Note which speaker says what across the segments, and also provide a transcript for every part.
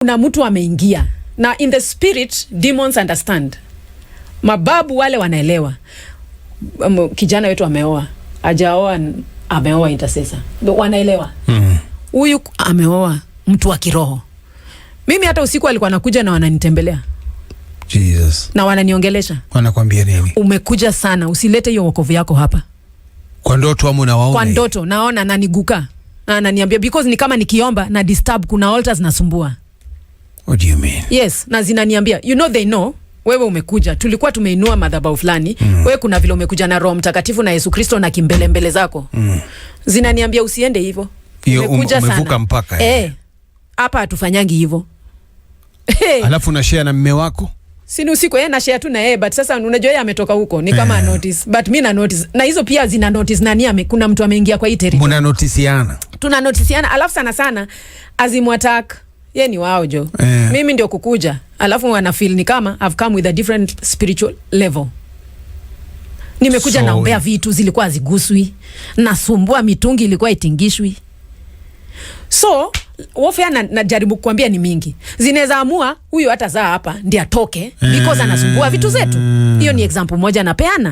Speaker 1: Kuna mtu ameingia na in the spirit demons understand. Mababu wale wanaelewa. Kijana wetu ameoa, hajaoa, ameoa intercessor. Wanaelewa. Huyu ameoa mtu wa kiroho. Mimi hata usiku alikuwa anakuja na wananitembelea.
Speaker 2: Jesus.
Speaker 1: Na wananiongelesha.
Speaker 2: Wanakuambia nini?
Speaker 1: Umekuja sana, usilete hiyo wokovu yako hapa.
Speaker 2: Kwa ndoto amu nawaona.
Speaker 1: Kwa ndoto naona na niguka. Na ananiambia because ni kama nikiomba na disturb, kuna altars nasumbua.
Speaker 2: What do you mean?
Speaker 1: Yes, na zinaniambia, you know they know, wewe umekuja. Tulikuwa tumeinua madhabahu fulani. Wewe kuna vile umekuja na Roho Mtakatifu na Yesu Kristo na kimbele mbele zako. Zinaniambia usiende hivyo.
Speaker 2: Umekuja sana. Umevuka mpaka.
Speaker 1: Hapa hatufanyangi hivyo.
Speaker 2: Alafu na share na mume wako?
Speaker 1: Sini usiku na share tu na yeye, but sasa unajua yeye ametoka huko, ni kama notice, but mimi na notice. Na hizo pia zina notice nani kuna mtu ameingia kwa hii territory.
Speaker 2: Muna notisiana.
Speaker 1: Tuna notisiana, alafu sana azimwattack. Yeye ni wao jo. Mimi ndio kukuja. Alafu wana feel ni kama I've come with a different spiritual level. Nimekuja naombea vitu zilikuwa haziguswi. Nasumbua mitungi ilikuwa itingishwi. So, warfare najaribu kuambia ni mingi. Zinaweza amua huyu hata zaa hapa ndiye atoke because anasumbua vitu zetu. Hiyo ni example moja napeana.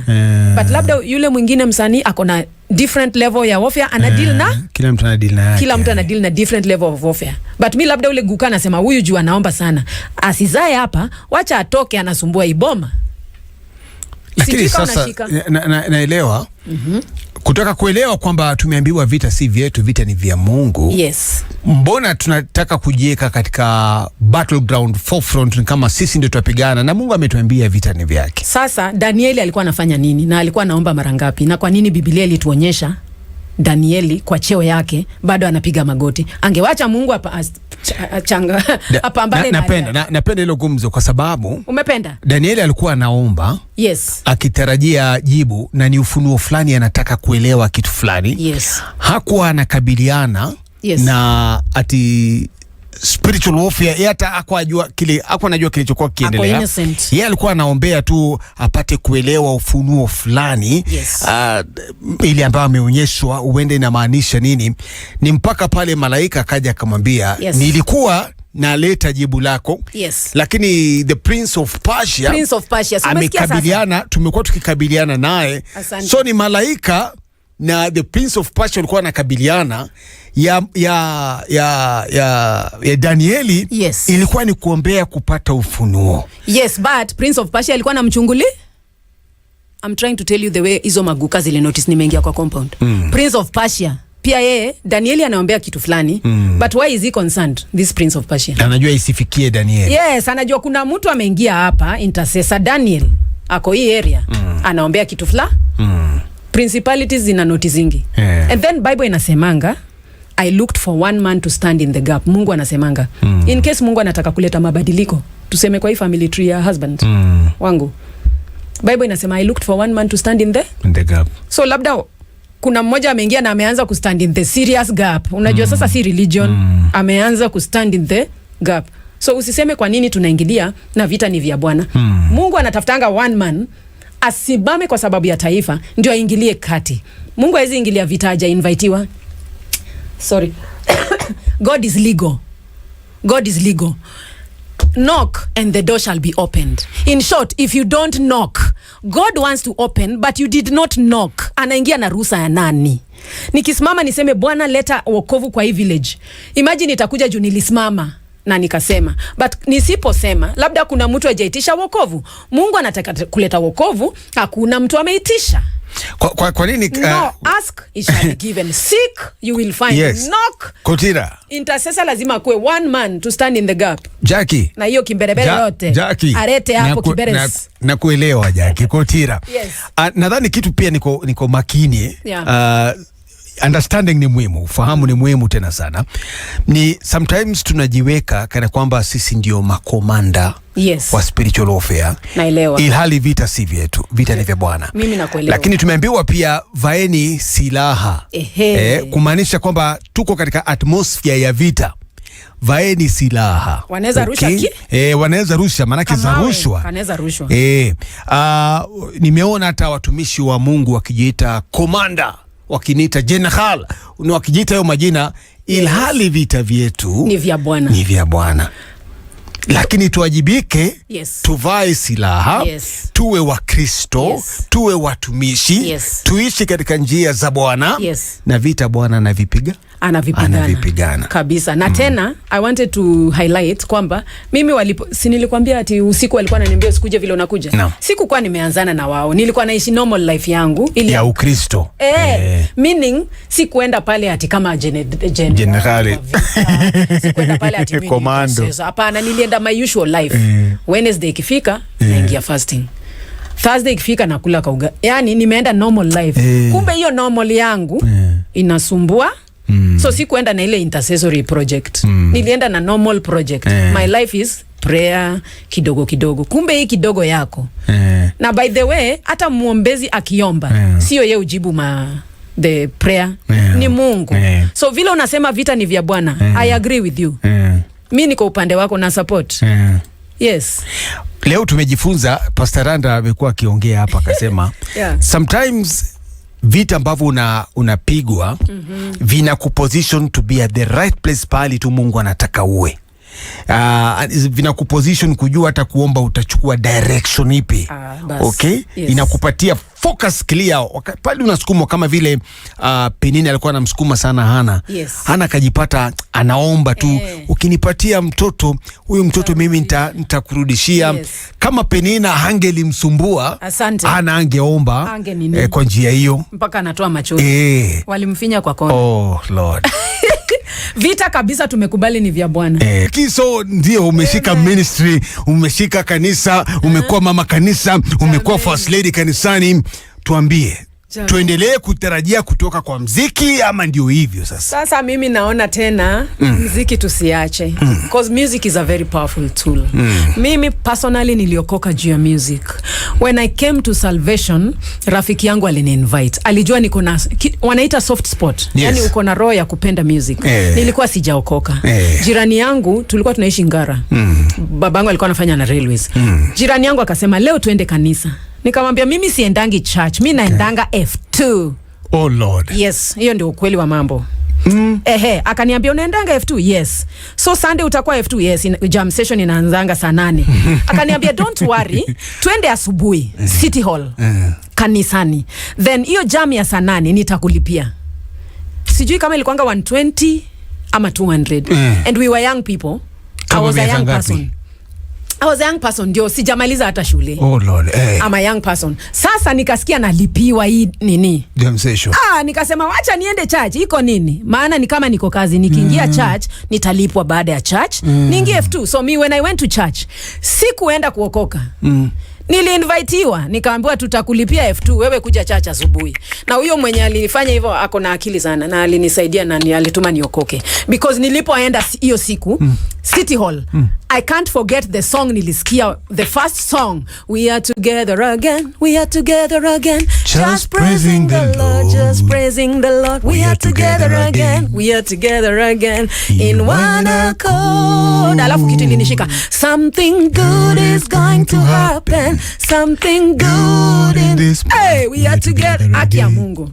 Speaker 1: But labda yule mwingine msanii ako na different level ya warfare, ana deal na
Speaker 2: kila mtu ana deal na
Speaker 1: kila mtu ana deal na different level of warfare. But mi labda ule guka anasema huyu juu anaomba sana, asizae hapa, wacha atoke, anasumbua iboma.
Speaker 2: Lakini sasa naelewa kutaka kuelewa kwamba tumeambiwa vita si vyetu, vita ni vya Mungu.
Speaker 1: Yes.
Speaker 2: Mbona tunataka kujieka katika battleground forefront kama sisi ndio tupigana na Mungu ametuambia vita ni vyake?
Speaker 1: Sasa Danieli alikuwa anafanya nini na alikuwa anaomba mara ngapi, na kwa nini Biblia ilituonyesha Danieli kwa cheo yake bado anapiga magoti? Angewacha Mungu hapa apambane.
Speaker 2: Napenda hilo gumzo kwa sababu
Speaker 1: umependa. Danieli
Speaker 2: alikuwa anaomba,
Speaker 1: yes,
Speaker 2: akitarajia jibu na ni ufunuo fulani, anataka kuelewa kitu fulani.
Speaker 1: Yes.
Speaker 2: Hakuwa anakabiliana na ati spiritual warfare, yeye hata hakuwa anajua kilichokuwa kiendelea. Yeye alikuwa anaombea tu apate kuelewa ufunuo fulani.
Speaker 1: Yes.
Speaker 2: Ile ambayo ameonyeshwa uende inamaanisha nini. Ni mpaka pale malaika akaja akamwambia, nilikuwa naleta jibu lako.
Speaker 1: Yes.
Speaker 2: Lakini the Prince of Persia amekabiliana, tumekuwa tukikabiliana naye. So ni malaika na the Prince of Persia walikuwa nakabiliana ya Danieli.
Speaker 1: Yes.
Speaker 2: Ilikuwa ni kuombea kupata ufunuo.
Speaker 1: Yes, but Prince of Persia alikuwa namchunguli. I'm trying to tell you the way hizo maguka zile notice nimeingia kwa compound. Prince of Persia pia yeye Danieli anaombea kitu fulani. But why is he concerned, this Prince of Persia?
Speaker 2: Anajua isifikie Danieli.
Speaker 1: Yes, anajua kuna mtu ameingia hapa, intercessor Daniel ako hii area, anaombea kitu fulani. Principalities zina notizingi. And then Bible inasemanga, I looked for one man to stand in the gap. Mungu anasemanga, in case Mungu anataka kuleta mabadiliko, tuseme kwa hii family tree ya husband wangu, Bible inasema I looked for one man to stand in the
Speaker 2: gap.
Speaker 1: So labda kuna mmoja ameingia na ameanza ku stand in the serious gap. Unajua sasa si religion, ameanza ku stand in the gap. So usiseme kwa nini tunaingilia na vita ni vya Bwana. Mungu anatafutanga one man asimame kwa sababu ya taifa ndio aingilie kati. Mungu hawezi ingilia vita haja invitiwa. Sorry. God is legal. God is legal. Knock and the door shall be opened. In short, if you don't knock, God wants to open but you did not knock. Anaingia na ruhusa ya nani? Nikisimama niseme Bwana leta wokovu kwa hii village, imagine itakuja juu nilisimama na nikasema. But nisiposema, labda kuna mtu hajaitisha wokovu. Mungu anataka kuleta wokovu, hakuna mtu ameitisha.
Speaker 2: Kwa nini?
Speaker 1: No, ask, it shall be given. Seek, you will find.
Speaker 2: Yes.
Speaker 1: Knock.
Speaker 2: Kotira.
Speaker 1: Intercessor lazima kuwe one man to stand in the gap.
Speaker 2: Jackie.
Speaker 1: Na hiyo kimberebere yote.
Speaker 2: Jackie.
Speaker 1: Arete hapo kiberes.
Speaker 2: Na kuelewa Jackie. Kotira.
Speaker 1: Yes.
Speaker 2: Nadhani kitu pia niko makini. Understanding ni muhimu, ufahamu ni muhimu tena sana. Ni sometimes tunajiweka kana kwamba sisi ndio makomanda wa spiritual warfare.
Speaker 1: Naelewa.
Speaker 2: Ilhali vita si vyetu, vita ni vya Bwana.
Speaker 1: Mimi nakuelewa.
Speaker 2: Lakini tumeambiwa pia vaeni silaha. Kumaanisha kwamba tuko katika atmosphere ya vita. Vaeni silaha.
Speaker 1: Wanaweza rusha
Speaker 2: wanaweza rusha, manake za rushwa.
Speaker 1: Wanaweza rushwa.
Speaker 2: Nimeona hata watumishi wa Mungu wakijiita komanda, wakiniita general, wakijiita hayo majina, ilhali vita vyetu
Speaker 1: ni vya Bwana.
Speaker 2: Ni vya Bwana. lakini tuwajibike,
Speaker 1: Yes.
Speaker 2: tuvae silaha,
Speaker 1: Yes.
Speaker 2: tuwe Wakristo,
Speaker 1: Yes.
Speaker 2: tuwe watumishi,
Speaker 1: Yes.
Speaker 2: tuishi katika njia za Bwana.
Speaker 1: Yes.
Speaker 2: Na vita Bwana anavipigana
Speaker 1: kabisa. Na tena I wanted to highlight kwamba mimi si nilikwambia ati usiku walikuwa wananiambia usikuje vile unakuja.
Speaker 2: No.
Speaker 1: Sikukuwa nimeanzana na wao. Nilikuwa naishi normal life yangu
Speaker 2: ya Ukristo.
Speaker 1: Meaning sikuenda pale ati kama
Speaker 2: generali.
Speaker 1: Sikuenda pale ati mimi.
Speaker 2: Commando.
Speaker 1: Hapana, nilienda my usual life. Wednesday ikifika naingia fasting. Thursday ikifika nakula kauga. Yani nimeenda normal life. Kumbe hiyo normal yangu inasumbua. So sikuenda na ile intercessory project. Nilienda na normal project. My life is prayer kidogo kidogo. Kumbe hii kidogo yako. Na by the way, hata muombezi akiomba, sio yeye ujibu the prayer, ni Mungu. So vile unasema vita ni vya Bwana, I agree with you. Mimi niko upande wako na support. Yes.
Speaker 2: Leo tumejifunza, Pastor Randa amekuwa akiongea hapa akasema sometimes vita ambavyo unapigwa vina kuposition to be at the right place pali tu Mungu anataka uwe. Vina kuposition kujua hata kuomba utachukua direction ipi. Okay?
Speaker 1: Yes.
Speaker 2: Inakupatia focus clear. Pale unasukumwa kama vile Penina alikuwa anamsukuma sana Hana.
Speaker 1: Yes.
Speaker 2: Hana akajipata anaomba tu, ukinipatia mtoto, huyu mtoto mimi nitakurudishia. Yes. Kama Penina hangelimsumbua, Hana angeomba kwa njia hiyo
Speaker 1: mpaka anatoa machozi. Walimfinya kwa kona.
Speaker 2: Oh Lord.
Speaker 1: Vita kabisa tumekubali ni vya Bwana.
Speaker 2: Kiso ndio umeshika ministry, umeshika kanisa, umekuwa mama kanisa, umekuwa first lady kanisani. Tuambie, tuendelee kutarajia kutoka kwa mziki ama ndio hivyo sasa?
Speaker 1: Sasa mimi naona tena mziki tusiache. Because music is a very powerful tool. Mimi personally niliokoka juu ya music. When I came to salvation, rafiki yangu alini-invite. Alijua niko na wanaita soft spot. Yes. Yani uko na roho ya kupenda music. Nilikuwa sijaokoka. Jirani yangu tulikuwa tunaishi Ngara. Babangu alikuwa anafanya na railways. Jirani yangu akasema leo tuende kanisa. Nikamwambia mimi siendangi church, mimi naendanga F2.
Speaker 2: Oh Lord.
Speaker 1: Yes, hiyo ndio ukweli wa mambo. Akaniambia unaendanga F2? Yes. So Sunday utakuwa F2? Yes. Jam session inaanzanga saa 8. Akaniambia don't worry, tuende asubuhi City Hall kanisani. Then hiyo jam ya saa 8 nitakulipia. Sijui kama ilikuanga 120 ama 200. And we were young people. I was a young person. Ndio sijamaliza hata shule.
Speaker 2: Oh Lord.
Speaker 1: I'm a young person. Sasa nikasikia nalipiwa hii nini?
Speaker 2: Demonstration.
Speaker 1: Nikasema wacha niende church. Iko nini? Maana ni kama niko kazi, nikiingia church nitalipwa baada ya church. Niingie F2. So me when I went to church, sikuenda kuokoka. Niliinvitiwa, nikaambiwa tutakulipia F2, wewe kuja church asubuhi. Na huyo mwenye alifanya hivyo ako na akili sana na alinisaidia na alituma niokoke. Because nilipoenda hiyo siku City Hall, I can't forget the song nilisikia, the first song. We are together again, we are together again. Just praising the Lord, just praising the Lord. We are together again, we are together again. In one accord. Alafu kitu ilinishika. Something good is going to happen. Something good in this. Hey, we are together. Aki ya Mungu.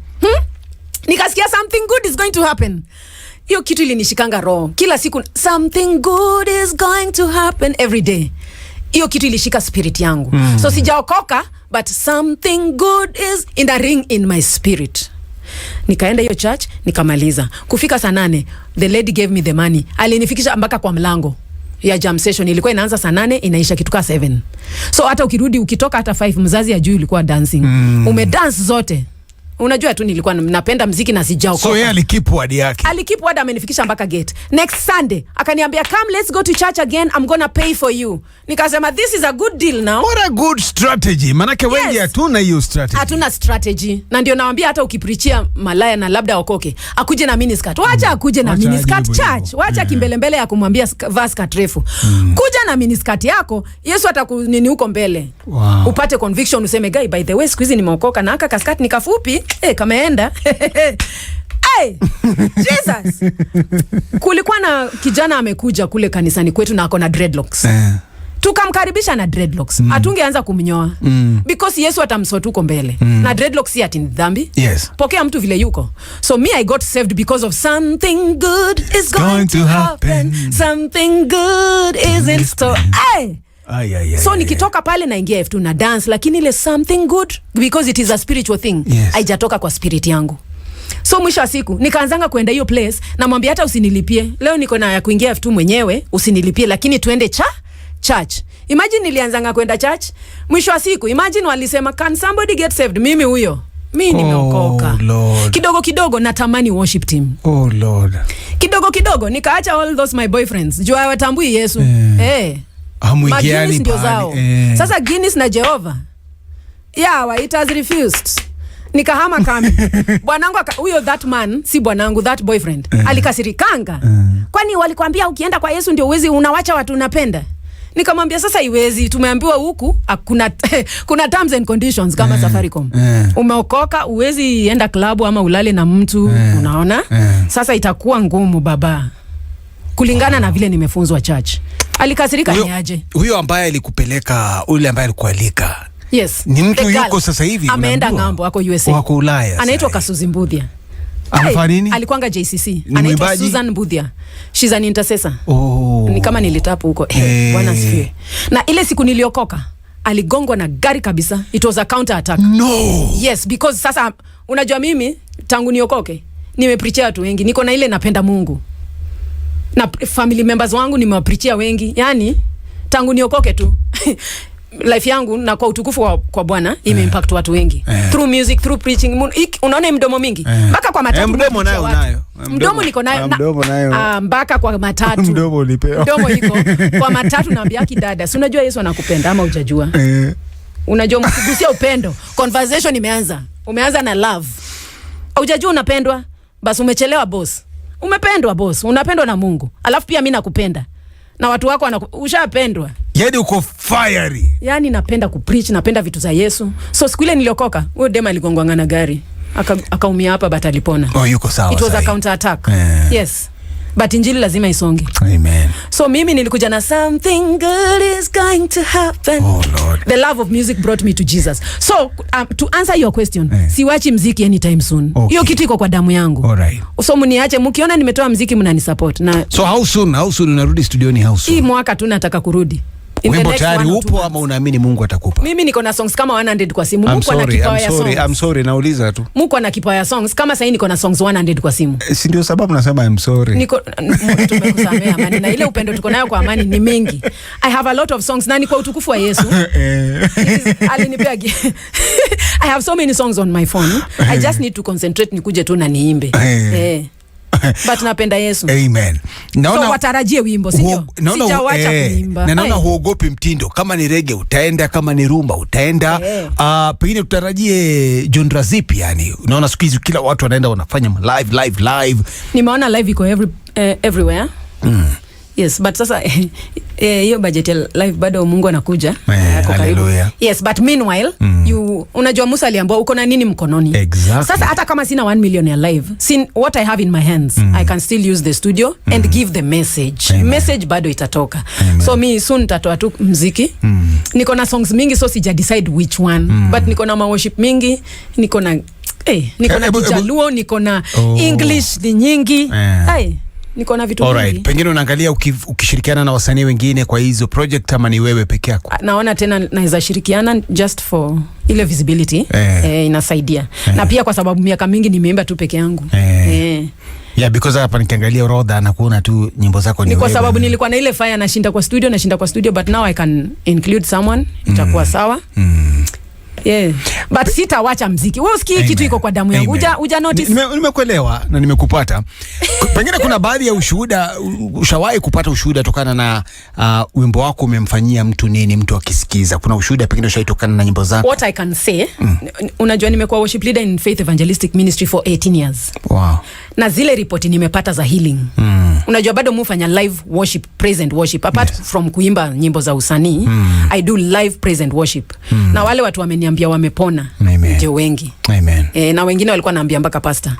Speaker 1: Nikasikia something good is going to happen. Hiyo kitu ilinishikanga roho. Kila siku something good is going to happen every day. Hiyo kitu ilishika spirit yangu. So sijaokoka, but something good is in the ring in my spirit. Nikaenda hiyo church, nikamaliza. Kufika saa 8, the lady gave me the money. Alinifikisha mpaka kwa mlango ya jam session. Ilikuwa inaanza saa 8, inaisha kitu kama 7. So hata ukirudi ukitoka hata 5, mzazi ajui ulikuwa dancing. Umedance zote. Unajua tu nilikuwa napenda mziki na sijaokoka.
Speaker 2: So yeye alikipu word yake.
Speaker 1: Alikipu word, amenifikisha mpaka gate. Next Sunday akaniambia come let's go to church again, I'm gonna pay for you. Nikasema this is a good deal now.
Speaker 2: What a good strategy. Manake wengi hatuna hiyo strategy.
Speaker 1: Hatuna strategy. Na ndio naambia hata ukipreachia malaya na labda okoke, akuje na miniskirt. Wacha akuje na miniskirt church. Wacha kimbelembele ya kumwambia skirt refu. Kuja na miniskirt yako, Yesu atakunini huko mbele.
Speaker 2: Wow.
Speaker 1: Upate conviction useme guy by the way siku hizi nimeokoka na aka kaskati nikafupi. Kameenda. Hey, Jesus. Kulikuwa na kijana amekuja kule kanisani kwetu na ako na dreadlocks. Tukamkaribisha na dreadlocks. Hatungeanza kumnyoa. Because Yesu atamsort huko mbele. Na dreadlocks si ati ni dhambi.
Speaker 2: Yes.
Speaker 1: Pokea mtu vile yuko. So me I got saved because of something good is going to happen. Something good is in Kristo. So nikitoka pale naingia F2 na dance, lakini ile something good because it is a spiritual thing. Haijatoka kwa spirit yangu. So mwisho wa siku nikaanzanga kwenda hiyo place na mwambia hata usinilipie. Leo niko na ya kuingia F2 mwenyewe, usinilipie lakini tuende church. Imagine nilianzanga kwenda church. Mwisho wa siku imagine walisema can somebody get saved? Mimi huyo. Mimi nimeokoka. Kidogo kidogo natamani worship team.
Speaker 2: Oh Lord.
Speaker 1: Kidogo kidogo nikaacha all those my boyfriends. Jua hawatambui Yesu.
Speaker 2: Hamuingiani
Speaker 1: ndio zao. Sasa Guinness na Jehovah. It has refused. Nikahama kambi. Bwanangu huyo that man, si bwanangu, that boyfriend. Alikasirikanga. Kwani walikwambia ukienda kwa Yesu ndio uwezi unawacha watu unapenda? Nikamwambia sasa iwezi, tumeambiwa huku kuna terms and conditions kama Safaricom. Umeokoka uwezi enda klabu ama ulale na mtu, unaona? Sasa itakuwa ngumu baba. Kulingana na vile nimefunzwa church. Alikasirika niaje?
Speaker 2: Huyo ambaye alikupeleka, ule ambaye alikualika.
Speaker 1: Yes.
Speaker 2: Ni mtu yuko sasa hivi
Speaker 1: ameenda ngambo, ako USA.
Speaker 2: Wako Ulaya.
Speaker 1: Anaitwa Kasuzi Mbuthia.
Speaker 2: Anafanya nini?
Speaker 1: Alikuanga JCC. Anaitwa Susan Mbuthia. She's an intercessor. Ni kama nilitapu huko. Bwana asifiwe. Na ile siku niliokoka, aligongwa na gari kabisa. It was a counter attack.
Speaker 2: No.
Speaker 1: Yes, because sasa unajua mimi tangu niokoke nimepreachia watu wengi. Niko na ile napenda Mungu. Na family members wangu nimewapreachia wengi. Yani tangu niokoke tu life yangu na kwa utukufu kwa Bwana imeimpact watu wengi. Through music, through preaching. Unaona mdomo mingi. Mpaka kwa matatu.
Speaker 2: Mdomo nayo unayo.
Speaker 1: Mdomo niko nayo.
Speaker 2: Mdomo nayo.
Speaker 1: Mpaka kwa matatu.
Speaker 2: Mdomo ulipewa.
Speaker 1: Mdomo iko. Kwa matatu naambia kidada. Si unajua Yesu anakupenda ama hujajua? Unajua mkigusia upendo. Conversation imeanza. Umeanza na love. Hujajua unapendwa? Basi umechelewa boss. Umependwa boss. Unapendwa na Mungu. Alafu pia mimi nakupenda. Na watu wako ushapendwa.
Speaker 2: Yaani uko fiery.
Speaker 1: Yaani napenda kupreach, napenda vitu za Yesu. So siku ile niliokoka, huyo dema aligongwanga na gari. Akaumia hapa but alipona.
Speaker 2: Yuko sawa.
Speaker 1: It was a counter attack. Yes. But injili lazima isonge.
Speaker 2: Amen.
Speaker 1: So mimi nilikuja na something good is going to happen.
Speaker 2: Oh Lord.
Speaker 1: The love of music brought me to Jesus. So to answer your question, siwachi mziki anytime soon. Hiyo kitu iko kwa damu yangu.
Speaker 2: Alright.
Speaker 1: So mniache, mkiona nimetoa mziki mnanisupport. Na
Speaker 2: so how soon unarudi studioni how soon?
Speaker 1: Hii mwaka tu nataka kurudi.
Speaker 2: Wimbo tayari upo ama unaamini Mungu atakupa?
Speaker 1: Mimi niko na songs kama 100 kwa simu. Mungu ana kipawa ya songs.
Speaker 2: I'm sorry, nauliza tu.
Speaker 1: Mungu ana kipawa ya songs. Kama sasa niko na songs 100 kwa simu.
Speaker 2: Si ndio sababu nasema I'm sorry.
Speaker 1: Tumekusamea Amani, na ile upendo tuko nayo kwa Amani ni mengi. I have a lot of songs na ni kwa utukufu wa Yesu. Alinipea I have so many songs on my phone. I just need to concentrate nikuje tu na niimbe. But napenda Yesu.
Speaker 2: Amen.
Speaker 1: Naona so watarajie wimbo, sio? Sijawacha kuimba.
Speaker 2: Na naona huogopi mtindo. Kama ni reggae utaenda, kama ni rumba utaenda. Pengine tutarajie genre zipi yani? Unaona siku hizi kila watu wanaenda wanafanya live.
Speaker 1: Nimeona live iko everywhere. Yes, but sasa hiyo budget ya live bado Mungu anakuja.
Speaker 2: Hallelujah.
Speaker 1: Yes, but meanwhile unajua Musa aliambiwa uko na nini mkononi.
Speaker 2: Exactly.
Speaker 1: Sasa hata kama sina 1 million ya live, what I have in my hands, I can still use the studio and give the message. Amen. Message bado itatoka. Amen. So me soon nitatoa tu muziki. Niko na songs mingi so sija decide which one, but niko na worship mingi, niko na Kijaluo, niko na English ni nyingi. Niko na vitu vingi.
Speaker 2: Pengine unaangalia ukishirikiana na wasanii wengine kwa hizo project ama ni wewe peke yako?
Speaker 1: Naona tena naweza shirikiana just for ile visibility. Inasaidia. Na pia kwa sababu miaka mingi nimeimba tu peke yangu.
Speaker 2: Yeah, because hapa nikiangalia orodha na kuona tu nyimbo zako ni wewe.
Speaker 1: Ni kwa sababu nilikuwa na ile fire nashinda kwa studio but now I can include someone. Itakuwa sawa. But sitawacha mziki. Wewe usikii kitu iko kwa damu yangu. Uja notice.
Speaker 2: Nimekuelewa na nimekupata. Pengine kuna baadhi ya ushawahi kupata ushuhuda tokana na wimbo wako umemfanyia mtu nini, mtu akisikiza. Kuna ushuhuda pengine ushaitokana na nyimbo zako?
Speaker 1: What I can say, unajua nimekuwa worship leader in Faith Evangelistic Ministry for 18 years.
Speaker 2: Wow.
Speaker 1: Na zile ripoti nimepata za healing. Unajua bado mufanya live worship, praise and worship. Apart from kuimba nyimbo za usanii, I do live praise and worship. Na wale watu wameniambia wamepona. Ndio wengi.
Speaker 2: Amen.
Speaker 1: Na wengine walikuwa naambia mpaka pastor.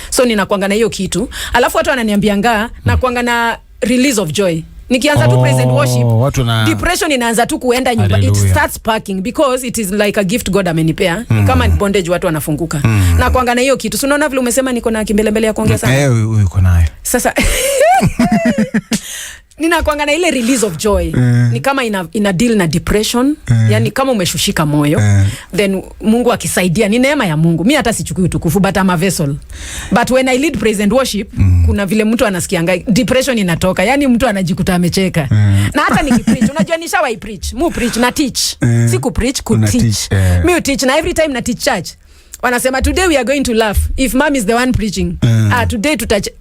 Speaker 1: So ninakuanga na hiyo kitu. Alafu watu wananiambia na kuanga na release of joy. Nikianza tu praise and worship, depression inaanza tu kuenda nyumba. It starts packing because it is like a gift God amenipea. Kama bondage watu wanafunguka. Na kuanga na hiyo kitu. Unaona vile umesema niko na kimbelembele ya kuongea sana.
Speaker 2: Uko nayo.
Speaker 1: Sasa ninakuanga na ile release of joy. Ni kama ina deal na depression. Yani kama umeshushika moyo, then Mungu akisaidia, ni neema ya Mungu. Mimi hata sichukui utukufu, but I'm a vessel. But when I lead praise and worship, kuna vile mtu anasikianga depression inatoka. Yani mtu anajikuta amecheka. Na hata nikipreach, unajua nishawahi preach. Mu preach na teach. Siku preach, ku teach. Mimi teach na every time na teach church. Wanasema today we are going to laugh if mom is the one preaching. Today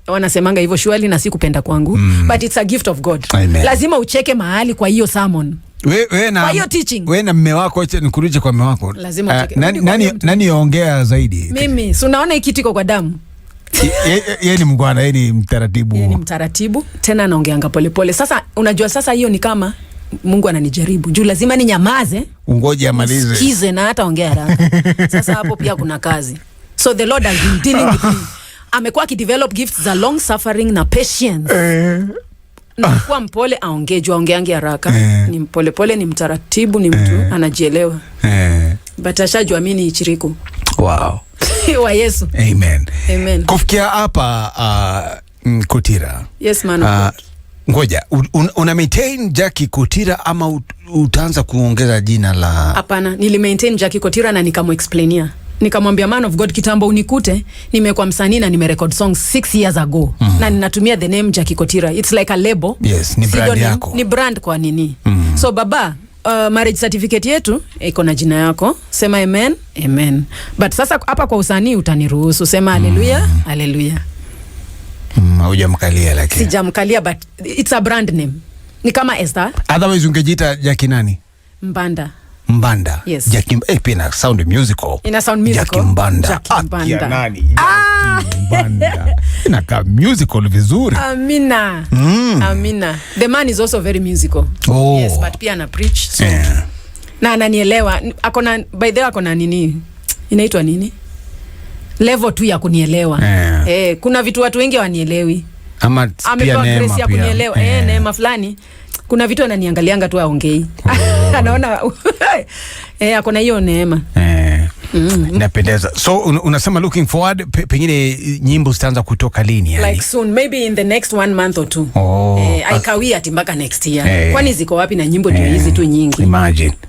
Speaker 1: wanasemanga hivyo surely na sikupenda kwangu, but it's a gift of God. Amen. Lazima ucheke mahali kwa hiyo sermon. Kwa hiyo teaching.
Speaker 2: Wewe na mume wako, acha nikuruje kwa mume wako.
Speaker 1: Lazima ucheke.
Speaker 2: Nani yaongea zaidi?
Speaker 1: Mimi. So unaona hiki tiko kwa damu.
Speaker 2: Yeye ni mngwana, yeye ni mtaratibu.
Speaker 1: Yeye ni mtaratibu, tena anaongeanga polepole. Sasa unajua sasa hiyo ni kama Mungu ananijaribu. Juu lazima ninyamaze,
Speaker 2: ungoje amalize.
Speaker 1: Sikize na hata ongea haraka. Sasa hapo pia kuna kazi. So the Lord has been dealing with me. Amekuwa akidevelop gifts za long suffering na patience. Na kuwa mpole, aongeange haraka. Ni mpole, ni mtaratibu, ni mtu anajielewa. But ashajua mimi ni chiriku.
Speaker 2: Wow.
Speaker 1: Wa Yesu.
Speaker 2: Amen. Kufikia hapa Kotira.
Speaker 1: Yes man.
Speaker 2: Ngoja, una maintain Jackie Kotira ama utaanza kuongeza jina la?
Speaker 1: Hapana, nili maintain Jackie Kotira na nikamu-explainia. Nikamwambia man of God, kitambo unikute nimekuwa msanii na nimerecord songs 6 years ago. Na ninatumia the name Jackie Kotira. It's like a label.
Speaker 2: Yes, ni brand yako.
Speaker 1: Ni brand kwa nini? So baba, marriage certificate yetu iko na jina yako. Sema amen, amen. But sasa hapa kwa usanii utaniruhusu sema hallelujah, hallelujah.
Speaker 2: Hujamkalia lakini.
Speaker 1: Sijamkalia, but it's a brand name. Ni kama Esther.
Speaker 2: Otherwise ungejiita Jackie nani?
Speaker 1: Mbanda.
Speaker 2: Yes. Jackie pia sound musical.
Speaker 1: Ina sound musical.
Speaker 2: Jackie Mbanda.
Speaker 1: Jackie Mbanda.
Speaker 2: Nani? Mbanda. Ina musical vizuri.
Speaker 1: Amina. Amina. The man is also very musical. Yes, but pia ana preach. So. Na ananielewa. By the way akona nini? Inaitwa nini? Level tu ya kunielewa. Kuna vitu watu wengi wanielewi.
Speaker 2: Ama pia neema
Speaker 1: ya kunielewa. Neema fulani. Kuna vitu ananiangalianga tu aongei. Anaona akona hiyo neema.
Speaker 2: Inapendeza. So unasema looking forward, pengine nyimbo zitaanza kutoka lini yani?
Speaker 1: Like soon, maybe in the next 1 month or 2. Aikawia ati mpaka next year. Kwani ziko wapi na nyimbo ndio hizi tu nyingi?
Speaker 2: Imagine.